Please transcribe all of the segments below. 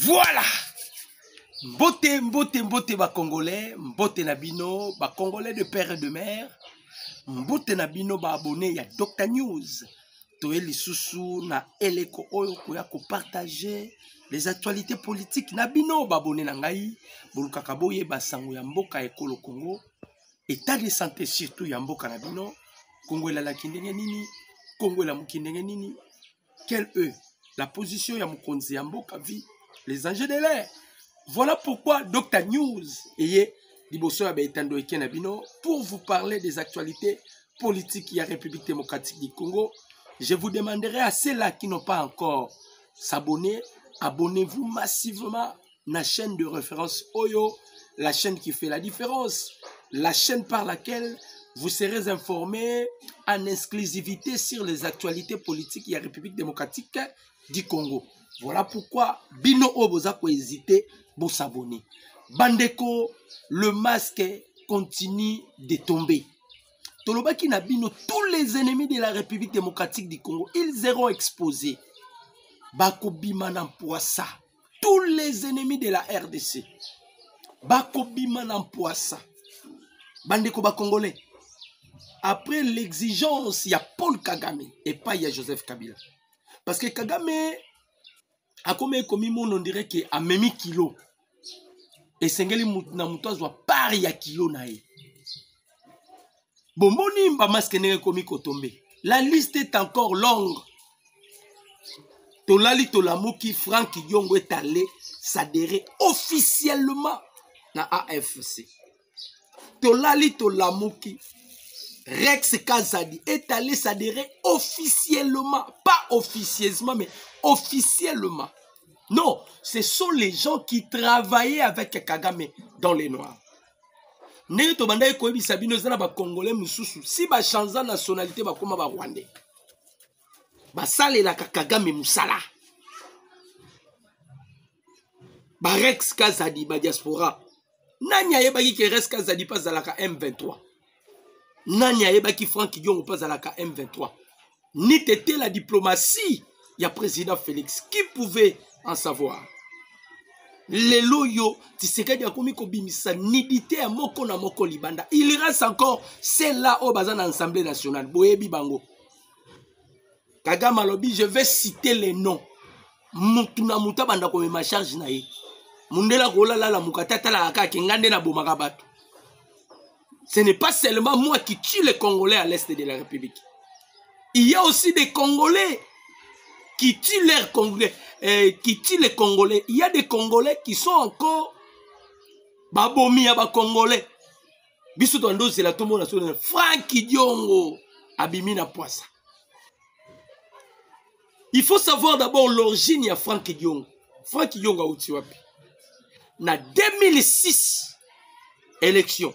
Voilà. Mbote ba Congolais, mbote nabino, ba Congolais de père et de mère, mbote nabino ba abonné ya Dr News. Toye lisusu na eleko oyo koya ko partager les actualités politiques nabino ba abonné na ngai, bolukaka boye ba sango ya mboka ekolo Congo, état de santé surtout ya mboka nabino, Congo la kindenge nini, Congo la mukindenge nini, quelle la position ya mukonzi ya mboka vi les enjeux de l'air. Voilà pourquoi Dr News est pour vous parler des actualités politiques de la République démocratique du Congo. Je vous demanderai à ceux-là qui n'ont pas encore s'abonner, abonnez-vous massivement à la chaîne de référence Oyo, la chaîne qui fait la différence, la chaîne par laquelle vous serez informés en exclusivité sur les actualités politiques de la République démocratique du Congo. Voilà pourquoi Bino Oboza ko hésiter pour s'abonner. Bandeko, le masque continue de tomber. Tolobaki na Bino, tous les ennemis de la République démocratique du Congo, ils seront exposés. Bako Biman Poissa, tous les ennemis de la RDC. Bako Biman Poissa. Bandeko ba Congolais. Après l'exigence, il y a Paul Kagame et pas il y a Joseph Kabila. Parce que Kagame a comme on dirait qu'il a même kilo. Et Sengeli na mutoz wa pari ya kilo na e. Bomoni mba masque nenge komi kotombe. La liste est encore longue. Tolali Tolamuki, Franck Yongo est allé s'adhérer officiellement na AFC. Tolali Tolamuki, Rex Kazadi est allé s'adhérer officiellement, pas officieusement, mais officiellement. Non, ce sont les gens qui travaillaient avec Kagame dans les Noirs. Si ba chanza nationalité ba koma ba Rwandais. Ba sale la Kagame musala. Ba Rex Kazadi ba diaspora. Nani ayebaki ke Rex Kazadi pas à la M23. Nani ayebaki Franck Yongo pas à la M23. Ni t'était la diplomatie. Il y a président Félix. Qui pouvait en savoir? Les loyo, Tshisekedi a commis kobimisa nidité à moko na moko libanda. Il reste encore celle-là au bazan Assemblée nationale. Boyebi bango. Kagame alobi, je vais citer les noms. Mutuna muta banda kome ma charge na ye. Mundela kola la mukatata la aka kengande na bomaka batu. Ce n'est pas seulement moi qui tue les Congolais à l'est de la République. Il y a aussi des Congolais qui tuent leurs Congolais, qui tuent les Congolais. Il y a des Congolais qui sont encore babomi à ba Congolais. Biso tondo c'est la tombe nationale. Franck Diongo abimina poissa. Il faut savoir d'abord l'origine de Franck Diongo. Franck Diongo a outi wapi. Na 2006 élection.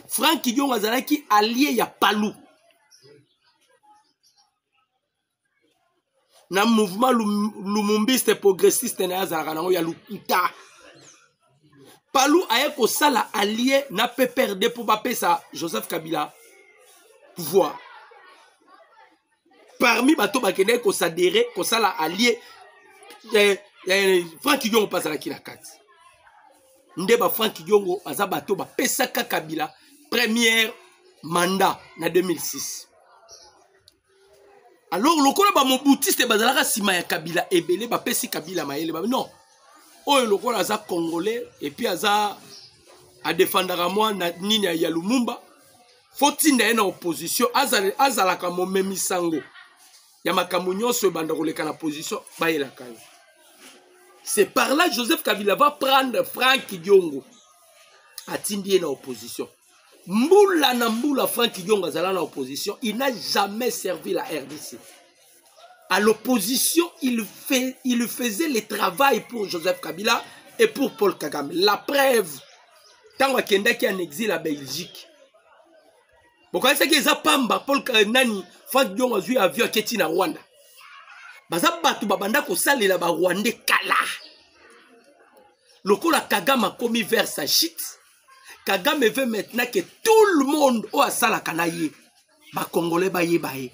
Franck Diongo azalaki allié ya Palou. Na mouvement lumumbiste progressiste na azalaka nango ya Lukuta. Palou aye ko sala allié na PPRD pour bapesa Joseph Kabila pouvoir. Parmi bato bakende ko s'adhérer ko sala allié Franck Diongo passe la kinakati. Ndeba Franck Diongo aza bato bapesa Kabila premier mandat na 2006. Alors, le col ba moboutiste bazalaka sima ya Kabila ebele ba pesi Kabila maele ba non. Oyo le col aza congolais et puis aza a défendre moi na nini ya Lumumba. Faut-il na opposition azala ka momemi sango. Ya makambo nyonso banda koleka na position ba elaka. C'est par là Joseph Kabila va prendre Franck Diongo. Atindi na opposition. Mboula na mboula Franck Diongo azala na opposition, il n'a jamais servi la RDC. À l'opposition, il faisait le travail pour Joseph Kabila et pour Paul Kagame. La preuve, tant qu'il qui en exil à Belgique. Bon, quand c'est que Zapamba, Paul Nani, Franck Diongo a joué avion à na Rwanda. Bazabatu babanda ko sale la ba Rwandais kala. Lokola Kagame a commis vers sa shit. Kagame veut maintenant que tout le monde au asala kanaye ba Congolais baye baye.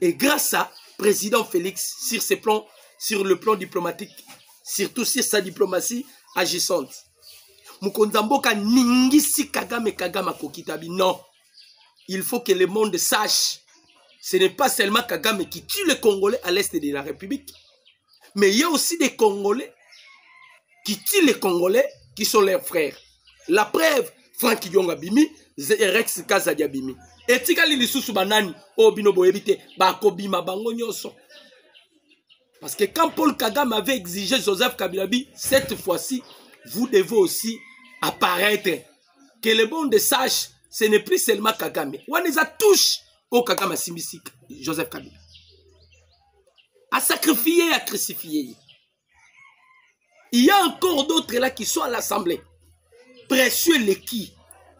Et grâce à président Félix sur ce plan sur le plan diplomatique, surtout sur sa diplomatie agissante. Mukonzamboka ningisi Kagame kokitabi. Non. Il faut que le monde sache. Ce n'est pas seulement Kagame qui tue les Congolais à l'est de la République. Mais il y a aussi des Congolais qui tuent les Congolais qui sont leurs frères. La preuve, Franck Yonga Bimi, Rex Kazadi Bimi. Et tika li lisusu banani o bino boyebite ba ko bima bango nyoso. Parce que quand Paul Kagame avait exigé Joseph Kabila, cette fois-ci, vous devez aussi apparaître. Que le monde sache, ce n'est plus seulement Kagame. On les a touché au Kagame Simbisi, Joseph Kabila. À sacrifier, à crucifier. Il y a encore d'autres là qui sont à l'Assemblée. Précieux les qui.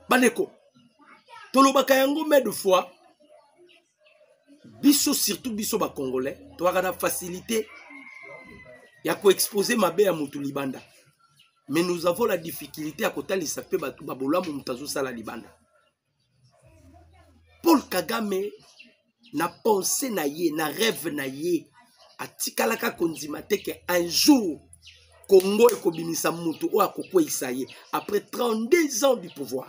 Baneko. Tolobaka yango mais de fois. Biso surtout biso ba Congolais. Toi la facilité. Il y a quoi exposer ma bé à Moutou Libanda. Mais nous avons la difficulté à côté de s'appeler Batou Babola Moutazo Sala Libanda. Paul Kagame n'a pensé na ye, n'a rêve na ye. A tikalaka konzimate que un jour Congo et Kobimisa Moutou ou Akoko Isaïe après 32 ans du pouvoir.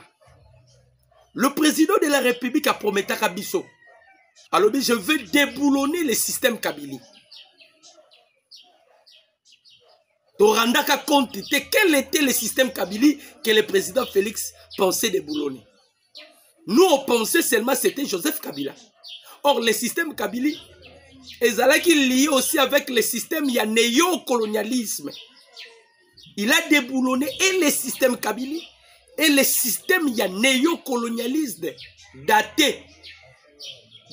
Le président de la République a promis à Kabiso. Alors je veux déboulonner le système Kabili. Torandaka compte quel était le système Kabili que le président Félix pensait déboulonner. Nous on pensait seulement c'était Joseph Kabila. Or le système Kabili est lié aussi avec le système néo-colonialisme. Il a déboulonné et le système Kabili et le système néo-colonialiste daté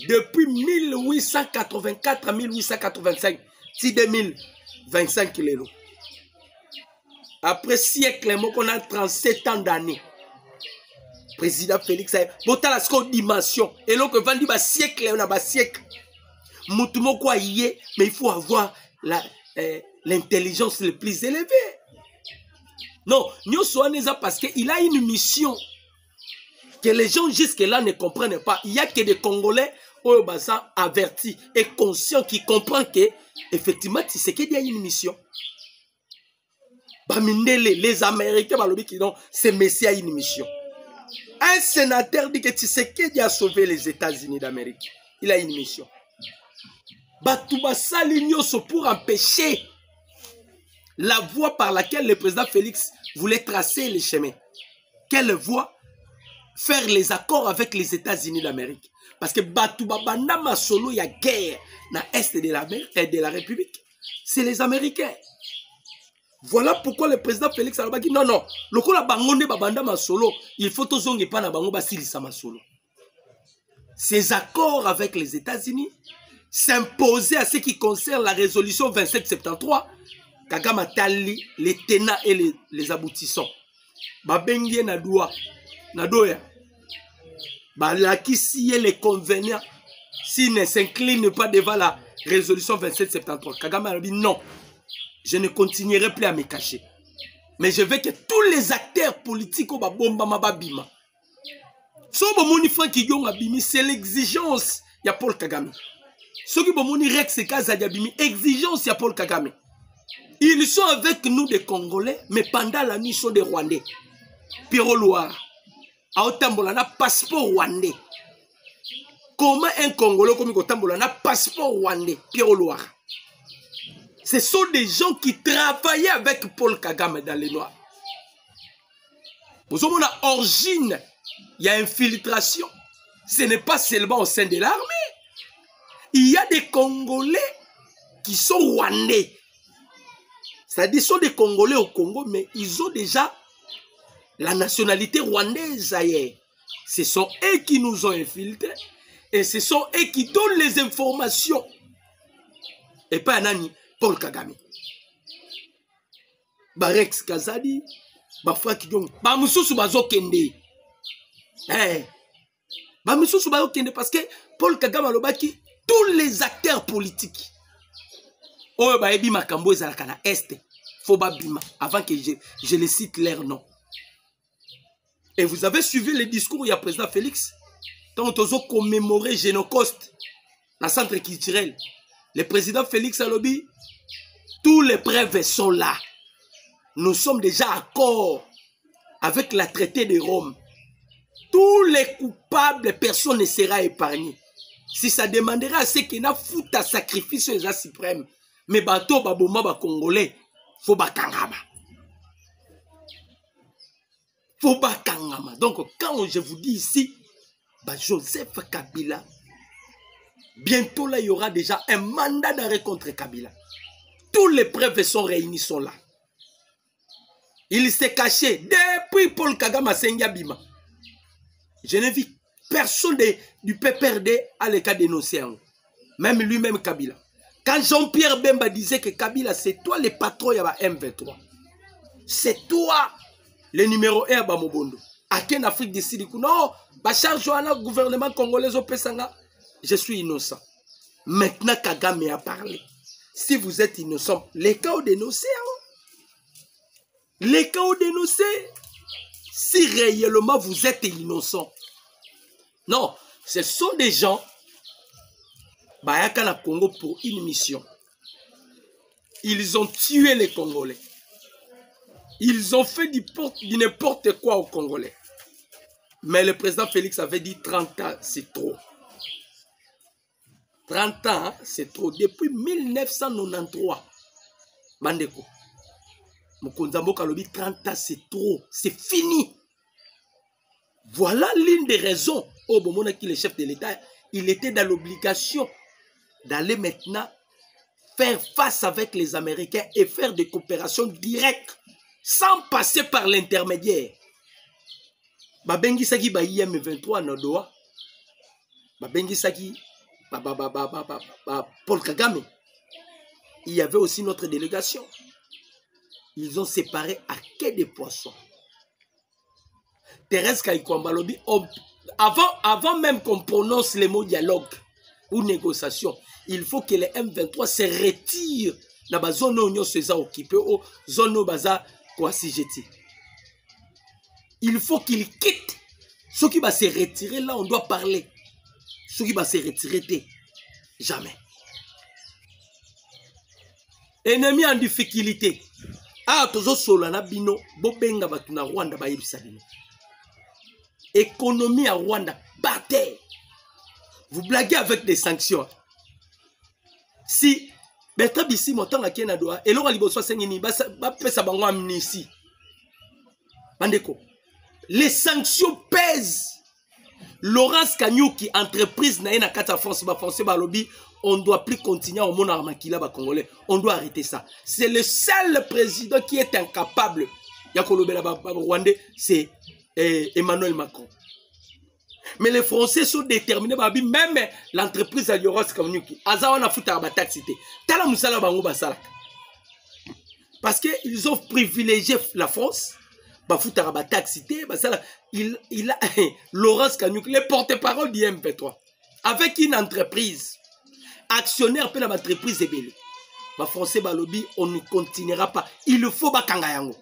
depuis 1884 à 1885, si 2025 kg. Après siècle, on a 37 ans d'années. Président Félix, botala sko dimension. Et donc, vendu ba siècle, on a ba siècle. Moutumo quoi y est, mais il faut avoir l'intelligence le plus élevée. Non, nous sommes parce qu'il a une mission que les gens jusque-là ne comprennent pas. Il n'y a que des Congolais avertis et conscients qui comprennent que effectivement, c'est qu'il y a une mission. Les Américains, c'est Messie a une mission. Un sénateur dit que Tshisekedi a sauvé les États-Unis d'Amérique. Il a une mission. Batouba Salignoso pour empêcher la voie par laquelle le président Félix voulait tracer les chemins. Quelle voie? Faire les accords avec les États-Unis d'Amérique. Parce que Batouba Banama Solo, il y a guerre dans l'Est de la République. C'est les Américains. Voilà pourquoi le président Félix a dit non, non, le coup la bangonde babanda solo, il faut tous zonge pas na bango basilisa masolo. Ces accords avec les États-Unis s'imposaient à ce qui concerne la résolution 2773, Kagame Tali, les tenants et les aboutissants. Babengie na doa, na doya. Balakisi les convenants s'ils ne s'inclinent pas devant la résolution 2773. Kagame a dit non. Je ne continuerai plus à me cacher. Mais je veux que tous les acteurs politiques au Babomba Mababima. C'est l'exigence de Paul Kagame. Ceux qui ont Rex Kazadiabimi, exigence de Paul Kagame. Ils sont avec nous des Congolais, mais pendant la mission des Rwandais. Pierrot Loire. A Otambola na passeport rwandais. Comment un Congolais comme Otambola na passeport rwandais? Pierrot Loire. Ce sont des gens qui travaillaient avec Paul Kagame dans les Noirs. Vous avez une origine, il y a infiltration. Ce n'est pas seulement au sein de l'armée. Il y a des Congolais qui sont rwandais. C'est-à-dire qu'ils sont des Congolais au Congo, mais ils ont déjà la nationalité rwandaise ailleurs. Ce sont eux qui nous ont infiltrés. Et ce sont eux qui donnent les informations. Et pas Nani. Paul Kagame. Rex Kazadi, Franck Yonga, Bamususu bazokende. Bamususu bazokende parce que Paul Kagame alobaki tous les acteurs politiques. Oyo baebi makambo ezalaka na Est, faut babima avant que je les cite leur nom. Et vous avez suivi le discours, il y a président Félix, quand on a commémoré Génocoste, dans le centre culturel. Le président Félix Alobi, Tous les preuves sont là. Nous sommes déjà d'accord avec la traité de Rome. Tous les coupables, personne ne sera épargné. Si ça demandera à ceux qui n'ont foutu à sacrifice les suprêmes, mais bateau baboma ba congolais, faut ba kangama. Faut ba kangama. Donc quand je vous dis ici, bah Joseph Kabila, bientôt là il y aura déjà un mandat d'arrêt contre Kabila. Tous les preuves sont réunis, sont là. Il s'est caché depuis Paul Kagame Sengia Bima. Je n'ai vu personne du PPRD à l'état dénoncé. Même lui-même Kabila. Quand Jean-Pierre Bemba disait que Kabila, c'est toi le patron de la M23. C'est toi le numéro 1 à Mobondo. À quelle Afrique du Sud? Non, charge le gouvernement congolais au Pesanga. Je suis innocent. Maintenant, Kagame a parlé. Si vous êtes innocent, les cas dénoncés. Les cas dénoncés. Si réellement vous êtes innocent. Non, ce sont des gens Bayaka la Congo pour une mission. Ils ont tué les Congolais. Ils ont fait du n'importe quoi aux Congolais. Mais le président Félix avait dit 30 ans, c'est trop. 30 ans, hein, c'est trop. Depuis 1993, Mandeko. Mokonzambo Kalobi, 30 ans, c'est trop. C'est fini. Voilà l'une des raisons au moment où le chef de l'État, il était dans l'obligation d'aller maintenant faire face avec les Américains et faire des coopérations directes sans passer par l'intermédiaire. Babengi Saki ba IM23 Nodoa, Babengi Saki Paul Kagame. Il y avait aussi notre délégation. Ils ont séparé à quai des poissons. Thérèse Kaikwamba Lobi, avant même qu'on prononce les mots dialogue ou négociation, il faut que les M23 se retirent dans la zone où ils sont occupés, ou zone où ils sont. Il faut qu'ils quittent. Ceux qui vont se retirer, là, on doit parler. Ceux qui vont se retirer, jamais. Ennemi en difficulté. Ah, toujours solana bino, bobenga batuna Rwanda ba yebisabino. Économie à Rwanda, battez. Vous blaguez avec des sanctions. Si Bertrand Bissi montant à Kenado, et l'on a libo soit sengini, pesa bango amnistie. Bandeko, les sanctions pèsent. Laurence Kanyuki, entreprise na Kata France, ba français ba lobby, on ne doit plus continuer au monde armakila ba congolais. On doit arrêter ça. C'est le seul président qui est incapable. Yakolobela ba Rwandais, c'est Emmanuel Macron. Mais les Français sont déterminés, même l'entreprise à Laurence Kanyuki. Azawa na futa ba taxité. Tala musala bango basala. Parce qu'ils ont privilégié la France. Il a Laurence Kanyuki, le porte-parole du MP3, avec une entreprise, actionnaire de l'entreprise Ebele. Français Balobi, on ne continuera pas. Il faut Bakangayango.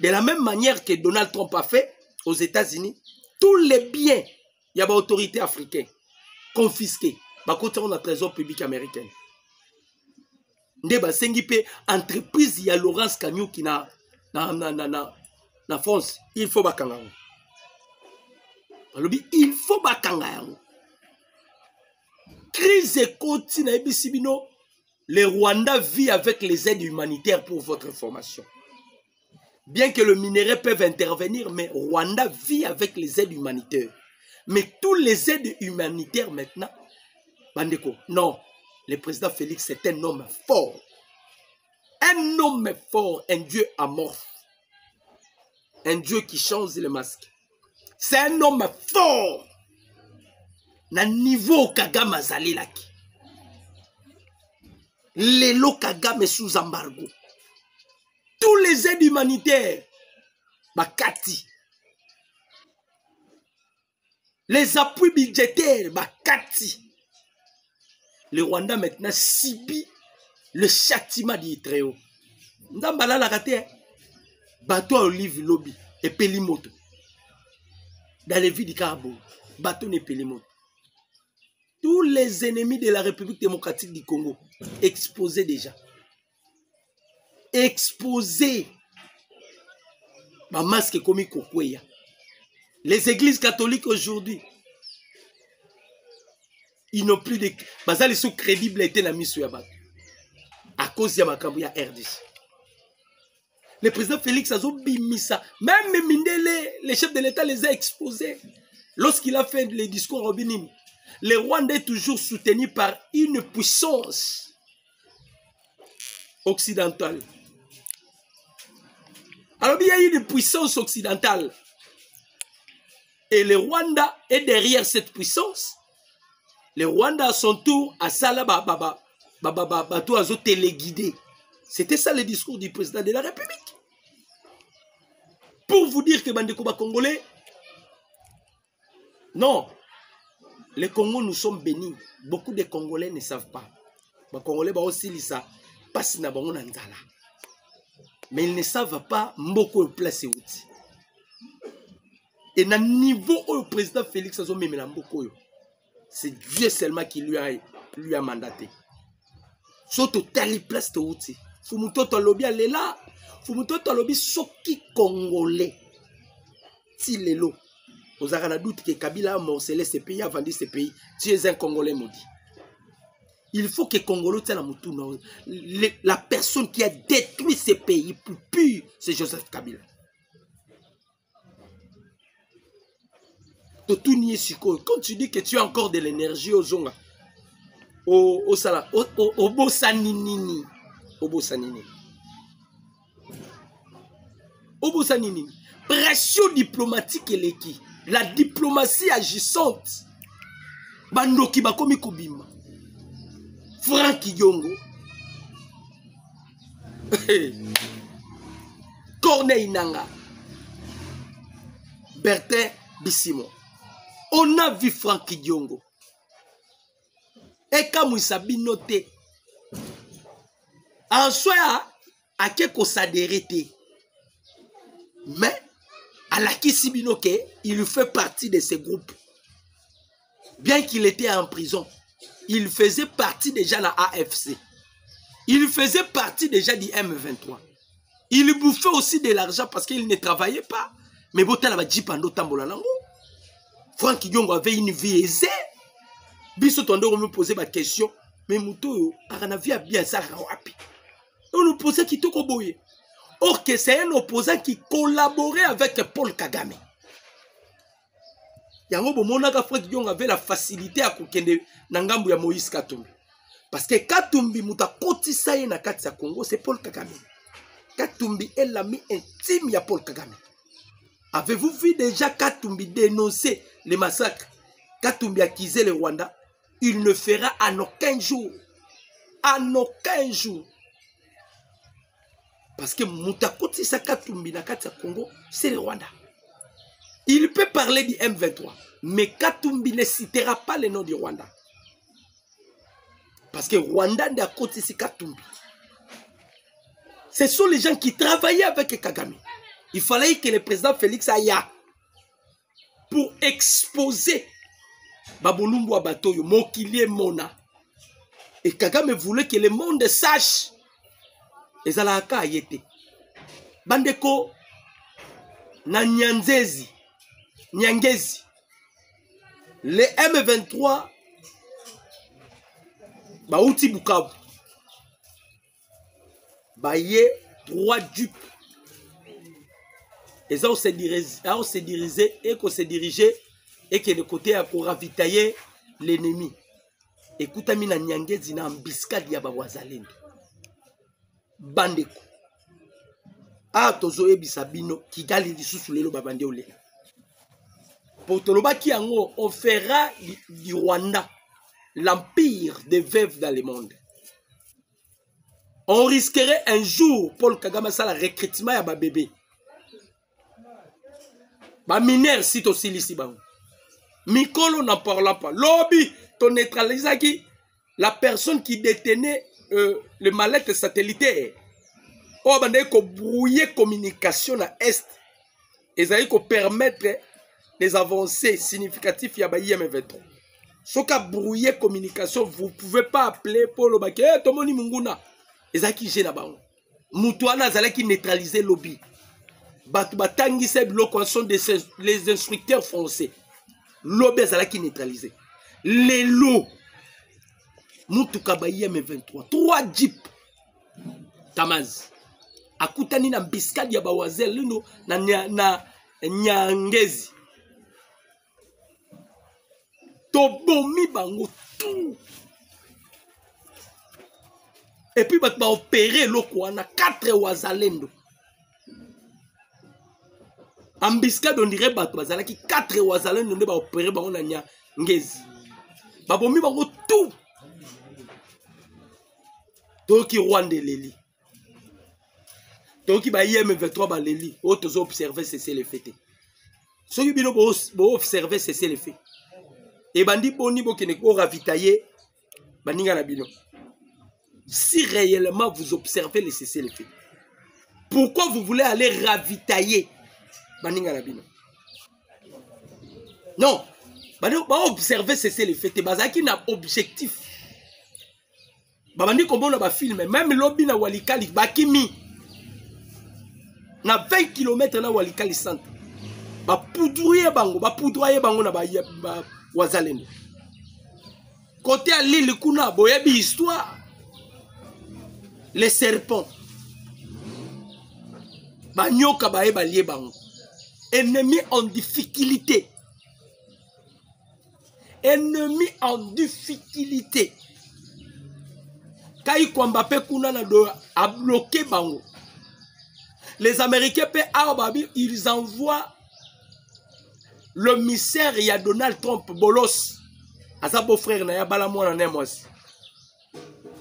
De la même manière que Donald Trump a fait aux États-Unis, tous les biens, il y a des autorités africaines confisquées. Côté on a trésor public américain. Ndeba Sengipe, entreprise, il y a Laurence Kanyuki na France, il faut Bakangayango. Il faut Bakangayango. Crise continue, le Rwanda vit avec les aides humanitaires pour votre information. Bien que le minerai peuvent intervenir, mais Rwanda vit avec les aides humanitaires. Mais tous les aides humanitaires maintenant, Bandeko, non, le président Félix est un homme fort. Un homme fort, un dieu amorphe. Un dieu qui change le masque. C'est un homme fort. Na niveau Kagame Zalilaki. Lelo Kagame sous embargo. Tous les aides humanitaires. Bakati. Les appuis budgétaires. Bakati. Le Rwanda maintenant subit le châtiment d'Itréo. Ndambala la raté. Bateau à Olive Lobby et Pelimoto. Dans les villes du Carabo, bateau et Pelimoto. Tous les ennemis de la République démocratique du Congo exposés déjà. exposer ma masque comme Kokweya. Les églises catholiques aujourd'hui, ils n'ont plus de... Ils sont crédibles et la mise sur à cause de ma RDC. Le président Félix Azobimisa, même Mindele, les chefs de l'État les a exposés. Lorsqu'il a fait les discours au Bénin, le Rwanda est toujours soutenu par une puissance occidentale. Alors il y a une puissance occidentale. Et le Rwanda est derrière cette puissance. Le Rwanda à son tour a ça là, tout a téléguidé. C'était ça le discours du président de la République. Pour vous dire que Bandeko Congolais, non, les Congos nous sommes bénis. Beaucoup de Congolais ne savent pas. Les Congolais aussi ça passe na bango nzala. Mais ils ne savent pas mboko place outi. Et na niveau au président Félix Azomemela mboko, c'est Dieu seulement qui lui a mandaté. Surtout tali place de outi. Fumutoto lobby alela. Fumutoto lobby soki Congolais. Si lelo. Vous avez un doute que Kabila a morcelé ce pays, a vendu ce pays. Tu es un Congolais maudit. Il faut que Congolais tienne la personne qui a détruit ce pays plus pur, c'est Joseph Kabila. Quand tu dis que tu as encore de l'énergie au Zonga, au Bossanini, au Bossanini, pression diplomatique et l'équipe. La diplomatie agissante. Bandoki bakomi kubima. Franck Yongo. Corneille Nanga. Bertin Bissimo. On a vu Franck Yongo. Et comme il s'habille noté. En soi, à quelque s'adhérer. Mais à la Kisibinoke, il fait partie de ce groupe. Bien qu'il était en prison, il faisait partie déjà de la AFC. Il faisait partie déjà du M23. Il bouffait aussi de l'argent parce qu'il ne travaillait pas. Mais Botal va dire pendant Tambola Lango. Franck Yongo avait une vie aisée. Biso Tondo me posait ma question. Mais Mouto, a vie à bien ça. On nous posait qui toko boye. Or que c'est un opposant qui collaborait avec Paul Kagame. Yango bomonaka Franck Yongo avait la facilité à kokende nangambu ya Moïse Katumbi. Parce que Katumbi muta kotisa ye na kati ya Congo, c'est Paul Kagame. Katumbi est l'ami intime ya Paul Kagame. Avez-vous vu déjà Katumbi dénoncer les massacres? Katumbi accusait le Rwanda. Il ne fera en aucun jour. En aucun jour. Parce que Moutakoti Sakatumbi na Katia Congo, c'est le Rwanda. Il peut parler du M23, mais Katumbi ne citera pas le nom du Rwanda. Parce que Rwanda n'a côté Katumbi. Ce sont les gens qui travaillaient avec Kagame. Il fallait que le président Félix aille pour exposer Babolumbu Abatoyo, Mokilie Mona. Et Kagame voulait que le monde sache. Et Zalaka a été. Bandeko na Nyangezi. Le M23 Baouti Bukavu. Baye 3 dupes. Et ça, on se dirigeait et qu'on se dirigeait et que le côté a pour ravitailler l'ennemi. Écoute, Amina Nyangezi na ambiscade ya Bawazalendo. Bandeko. Ah, tozo ebisabino Kigali lisusu lelo babande ole. Pour Toloba qui on fera du Rwanda l'empire des veuves dans le monde. On risquerait un jour Paul Kagame ça le recrutement ya ba bébé. Ba mineur si aussi ici ba. Mikolo n'en parlant pas. Lobby ton neutralisaki la personne qui détenait le mallette satellitaire. Oh, ben, il faut brouiller communication à Est. Et ça faut permettre des avancées significatives à M23. Si vous brouiller communication, vous ne pouvez pas appeler Paul Obake, Tomoni Munguna. Et ça qui gêne là-bas. Moutouana Zalaki neutraliser lobby. Batangi Seb Loko sont les instructeurs français. Lobby Zalaki neutraliser. Les lots. Moutouka Baye M23. 3 jeeps. Tamaz. Akutani na biskadi ya bawazel lino na Nyangezi. Tobomi bango tout. Et puis va opérer loko na 4 wazalendo. Ambiskade on dirait bato bazalaki 4 wazalendo ne ba opérer bango na Nyangezi. Babomi bango tout. Toki Rwanda leli. Toki ba IM23 ba leli. Autres observer cesser les faits. Ceux qui bino bo observer cesser les faits. Et bandi boni bo kene ko ravitailler baninga na bino. Si réellement vous observez les cessez-le-feu, pourquoi vous voulez aller ravitailler baninga na bino? Non, bandi ba observer cessez-le-feu te bazaki na objectif. Babandi kombo na ba film même lobby na Walikali bakimi na 20 km na Walikali centre. Ba poudroyer bango na ba wazalendo. Côté à l'île kuna boyebi histoire. Les serpents. Banyoka bae balie bango. Ennemi en difficulté. Ennemi en difficulté. Kai Kwambape kuna na do a bloqué bango. Les Américains ils envoient le misère ya Donald Trump bolos. Asa beau frère na ya bala mwana na moi.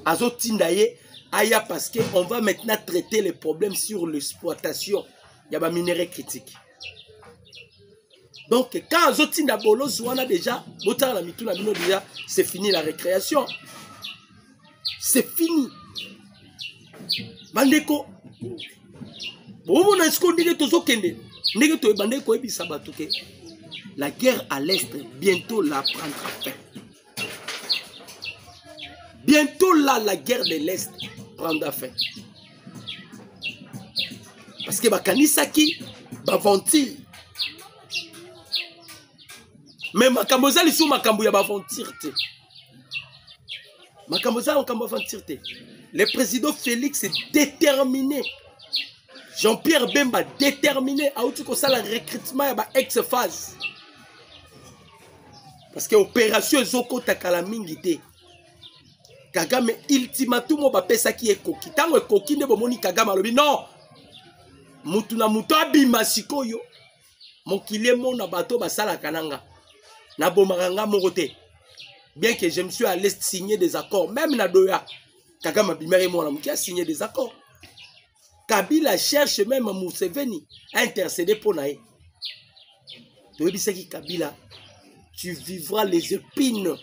Azo tindaye aya parce qu'on va maintenant traiter les problèmes sur l'exploitation. Il y a des minéraux critiques. Donc, quand Zotinda Bolos, on a déjà, c'est fini la récréation. C'est fini. Bandeko. La guerre à l'Est, bientôt la prendra fin. Bientôt là, la guerre de l'Est prendra fin. Parce que Bakanisaki va ventir. Mais Makamboza lisou Makambo ya va ventir. Makamboza Makambo va ventir. Le président Félix est déterminé. Jean-Pierre Bemba déterminé à outiko ça le recrutement ya ba ex-phase. Parce que opération ezoko takala mingi te. Kagame ultimatum ba pesa ki ekoki. Tango ekoki ne bomoni Kagame alobi non. Mutu na mutu abima sikoyo. Mokile mona bato basala kananga. Na bomaranga morote. Bien que je me suis à l'est signer des accords, même na doya. Kagame abimere mona muki a signé des accords. Kabila cherche même Museveni à intercéder pour naï. Tu veux dire Kabila, tu vivras les épines.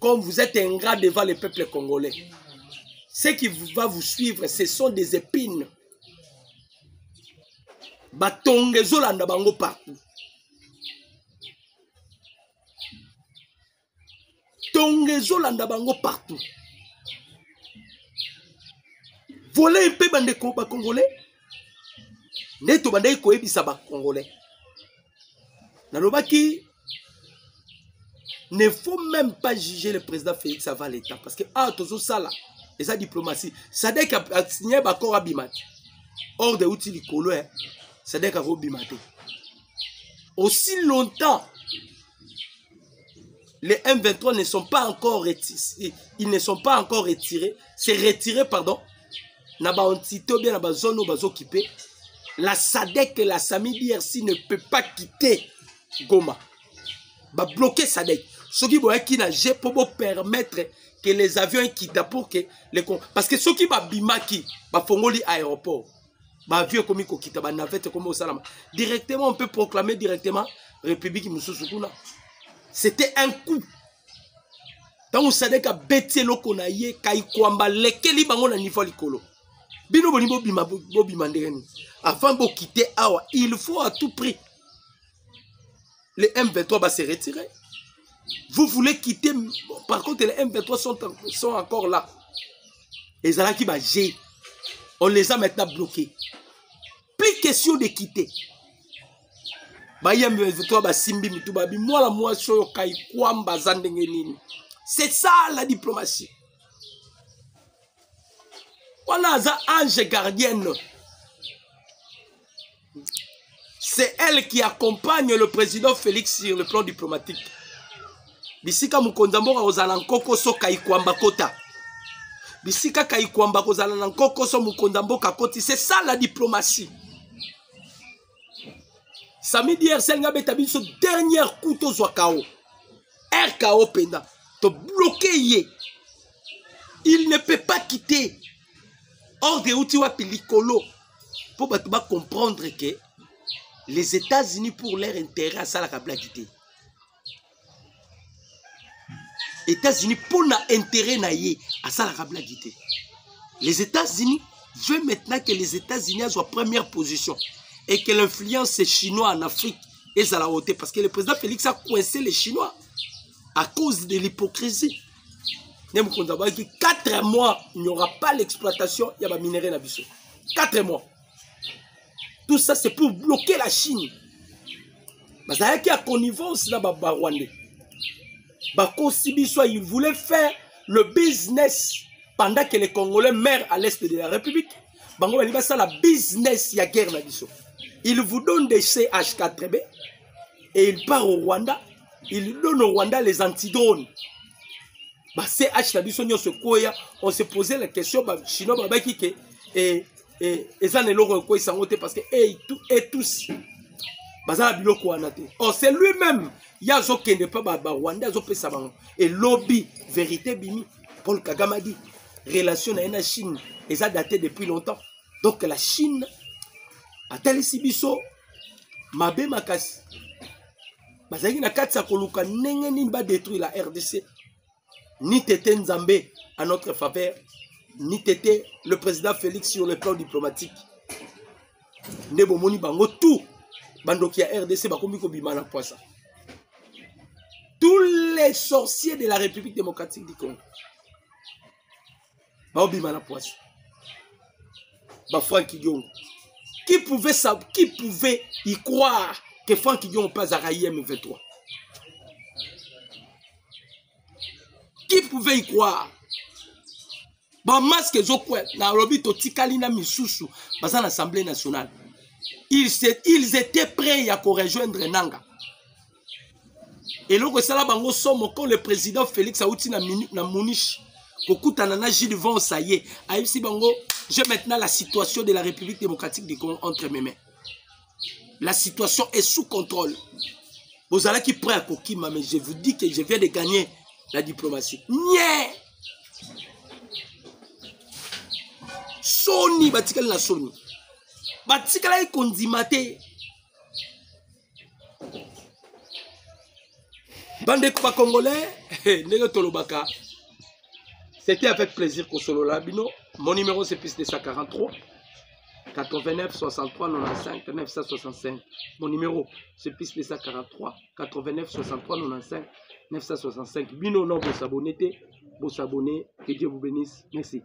Comme vous êtes ingrat devant le peuple congolais. Ce qui va vous suivre, ce sont des épines. Batongezo landa bango partout. Tongezo landa bango partout. Voler un peu bande congolais. Neto bande ko ebisa ba congolais. Nalobaki ne faut même pas juger le président Félix avant l'État parce que tozo sala et sa diplomatie, ça dès qu'a signé ba accord abimate. Hors de outil likolo ça dès qu'a robimate. Aussi longtemps les M23 ne sont pas encore retirés, ils ne sont pas encore retirés, c'est retiré pardon. Naba antito bien naba zone bazo occupé. La SADC et la SAMI DRC ne peut pas quitter Goma. Ba bloquer SADC. Ce qui va qui n'a pour permettre que les avions quittent pour que les parce que ce qui va bimaki ba fongoli aéroport. Ba avion comme ko kita ba navette comme au salama. Directement on peut proclamer directement République Moussousoukuna. C'était un coup. Tant SADC a bêté lokonaye kai kwamba lekeli bango na niveau likolo. Bino bonibo bima ndeni. Afin de quitter Awa, il faut à tout prix. Les M23 va se retirer. Vous voulez quitter, par contre les M23 sont encore là. Et Zalaki va gérer. On les a maintenant bloqués. Plus question de quitter. C'est ça la diplomatie. On a un ange gardienne. C'est elle qui accompagne le président Félix sur le plan diplomatique. Bisika Mukondambo ozala nkoko so Kaikwamba kota. Bisika Kaikwamba kozala nkoko so Mukondambo kakoti. C'est ça la diplomatie. Samedi hier senga betabi so dernier couteau zo KO. RKO penda. To bloquer yé. Il ne peut pas quitter. Hors de Outiwa Pilikolo. Pour comprendre que les États-Unis, pour leur intérêt, à ça la kabla quitter. États-Unis, pour leur intérêt, à ça la kabla quitter. Les États-Unis veulent maintenant que les États-Unis soient première position et que l'influence chinoise en Afrique est à la hauteur. Parce que le président Félix a coincé les Chinois à cause de l'hypocrisie. 4 mois, il n'y aura pas l'exploitation, il y a des minéraux dans le 4 mois. Tout ça, c'est pour bloquer la Chine. Parce qu'il y a connivence dans le Rwandais. Il voulait faire le business pendant que les Congolais meurent à l'est de la République. Il va faire la business, il y a guerre là. Il vous donne des CH4B et il part au Rwanda. Il donne au Rwanda les antidrones. On se posait la question, Chinois, et ça n'est pas quoi parce que et tous oh c'est lui-même il y a qui ne pas Rwanda et lobby vérité bimi Paul Kagame a dit relation avec la Chine et ça daté depuis longtemps donc la Chine a tel sibiso mabe makasi bazaki na katsa koluka nenge ni ba détruire la RDC ni Tété Nzambé à notre faveur ni Tété le président Félix sur le plan diplomatique. Nebo moni bango tout. Bandoki a RDC bakomi ko bimana poisa. Tous les sorciers de la République démocratique du Congo. Ba bimana poisa. Ba Franck Diongo. Qui pouvait y croire que Franck Diongo pas à M23? Qui pouvait y croire? Bon, masque Zokwe, na Robi Totikalina Misusu, dans l'Assemblée nationale. Ils étaient prêts à rejoindre Nanga. Et là, quand le président Félix a outi na Mouniche, beaucoup de Gilles Van Saye, j'ai maintenant la situation de la République démocratique du Congo entre mes mains. La situation est sous contrôle. Vous allez qui prêt à Kokima, mais je vous dis que je viens de gagner la diplomatie. Nye! Sony, batikali la Sony. Batikala yi kondimate. Bande kwa Congolais, nege tolobaka. C'était avec plaisir qu'on solo labino. Mon numéro c'est plus de 143 89 63 95 965. Mon numéro c'est plus de 143 89 63 95 965. Bino non, vous s'abonnez, que Dieu vous bénisse. Merci.